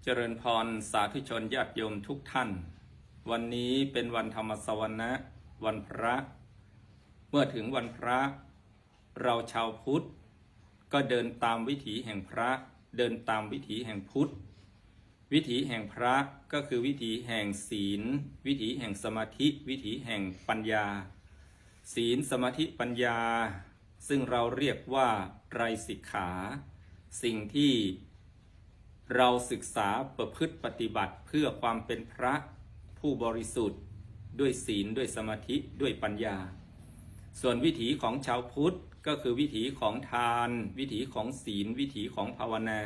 เจริญพรสาธุชนญาติโยมทุกท่านวันนี้เป็นวันธรรมสวนะวันพระเมื่อถึงวันพระเราชาวพุทธก็เดินตามวิถีแห่งพระเดินตามวิถีแห่งพุทธวิถีแห่งพระก็คือวิถีแห่งศีลวิถีแห่งสมาธิวิถีแห่งปัญญาศีลสมาธิปัญญาซึ่งเราเรียกว่าไตรสิกขาสิ่งที่เราศึกษาประพฤติปฏิบัติเพื่อความเป็นพระผู้บริสุทธิ์ด้วยศีลด้วยสมาธิด้วยปัญญาส่วนวิถีของชาวพุทธก็คือวิถีของทานวิถีของศีลวิถีของภาวนา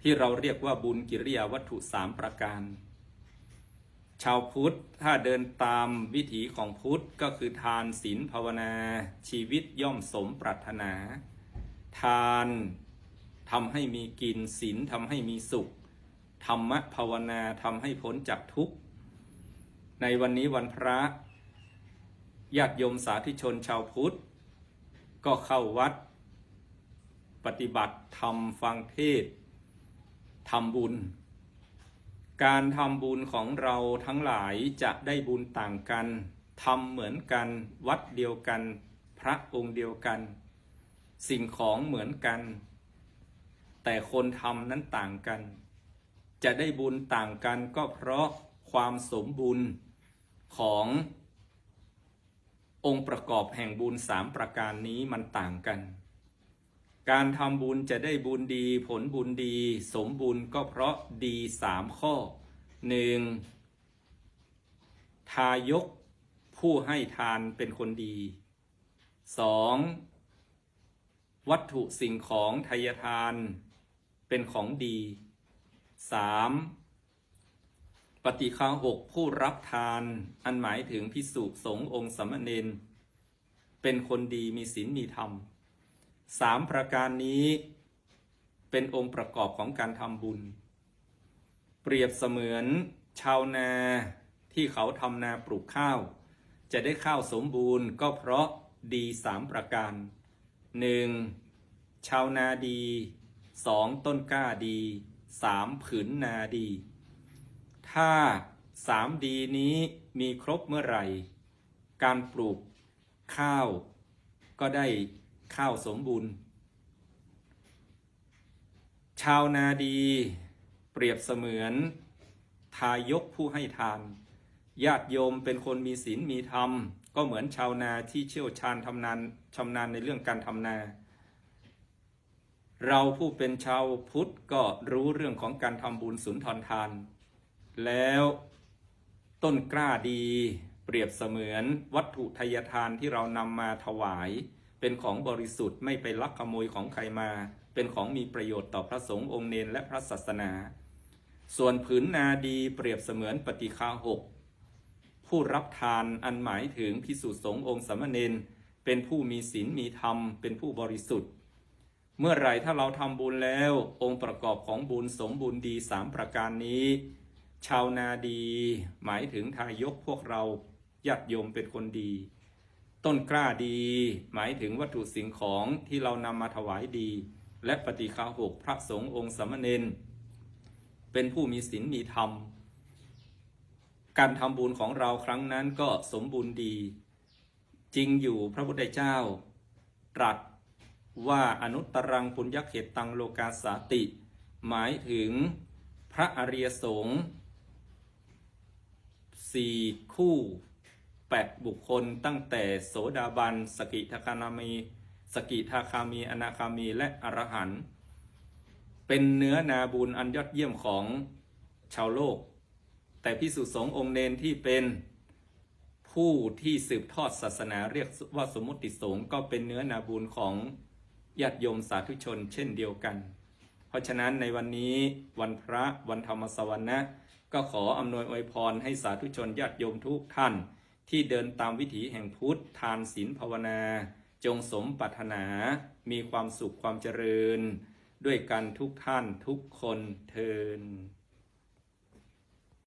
ที่เราเรียกว่าบุญกิริยาวัตถุ3ประการชาวพุทธถ้าเดินตามวิถีของพุทธก็คือทานศีลภาวนาชีวิตย่อมสมปรารถนาทานทำให้มีกินศีลทำให้มีสุขธรรมะภาวนาทำให้พ้นจากทุกข์ในวันนี้วันพระญาติโยมสาธุชนชาวพุทธก็เข้าวัดปฏิบัติธรรมฟังเทศน์ทำบุญการทำบุญของเราทั้งหลายจะได้บุญต่างกันทำเหมือนกันวัดเดียวกันพระองค์เดียวกันสิ่งของเหมือนกันแต่คนทำนั้นต่างกันจะได้บุญต่างกันก็เพราะความสมบูรณ์ขององค์ประกอบแห่งบุญ3ประการนี้มันต่างกันการทำบุญจะได้บุญดีผลบุญดีสมบูรณ์ก็เพราะดี3ข้อ 1. ทายกผู้ให้ทานเป็นคนดี 2. วัตถุสิ่งของทายทานเป็นของดี 3. ปฏิฆาหกผู้รับทานอันหมายถึงภิกษุสงฆ์องค์สามเณรเป็นคนดีมีศีลมีธรรม3ประการนี้เป็นองค์ประกอบของการทำบุญเปรียบเสมือนชาวนาที่เขาทำนาปลูกข้าวจะได้ข้าวสมบูรณ์ก็เพราะดี3ประการ 1. ชาวนาดี2. ต้นกล้าดี3. ผืนนาดีถ้า3ดีนี้มีครบเมื่อไหร่การปลูกข้าวก็ได้ข้าวสมบูรณ์ชาวนาดีเปรียบเสมือนทายกผู้ให้ทานญาติโยมเป็นคนมีศีลมีธรรมก็เหมือนชาวนาที่เชี่ยวชาญชำนาญในเรื่องการทำนาเราผู้เป็นชาวพุทธก็รู้เรื่องของการทำบุญสุนทรทานแล้วต้นกล้าดีเปรียบเสมือนวัตถุทายทานที่เรานำมาถวายเป็นของบริสุทธิ์ไม่ไปลักขโมยของใครมาเป็นของมีประโยชน์ต่อพระสงฆ์องค์เณรและพระศาสนาส่วนผืนนาดีเปรียบเสมือนปฏิฆาหกผู้รับทานอันหมายถึงภิกษุสงฆ์องค์สามเณรเป็นผู้มีศีลมีธรรมเป็นผู้บริสุทธิ์เมื่อไหร่ถ้าเราทำบุญแล้วองค์ประกอบของบุญสมบูรณ์ดี3ประการนี้ชาวนาดีหมายถึงทายกพวกเราญาติโยมเป็นคนดีต้นกล้าดีหมายถึงวัตถุสิ่งของที่เรานำมาถวายดีและปฏิฆาหกพระสงฆ์องค์สามเณรเป็นผู้มีศีลมีธรรมการทำบุญของเราครั้งนั้นก็สมบูรณ์ดีจริงอยู่พระพุทธเจ้าตรัสว่าอนุตตรังปุญญเขตังโลกาสาติหมายถึงพระอริยสงฆ์4คู่8บุคคลตั้งแต่โสดาบันสกิทาคามีอนาคามีและอรหันต์เป็นเนื้อนาบุญอันยอดเยี่ยมของชาวโลกแต่ภิกษุสงฆ์องค์เณรที่เป็นผู้ที่สืบทอดศาสนาเรียกว่าสมมุติสงฆ์ก็เป็นเนื้อนาบุญของญาติโยมสาธุชนเช่นเดียวกันเพราะฉะนั้นในวันนี้วันพระวันธรรมสวนะก็ขออำนวยอวยพรให้สาธุชนญาติโยมทุกท่านที่เดินตามวิถีแห่งพุทธทานศีลภาวนาจงสมปรารถนามีความสุขความเจริญด้วยกันทุกท่านทุกคนเทอญ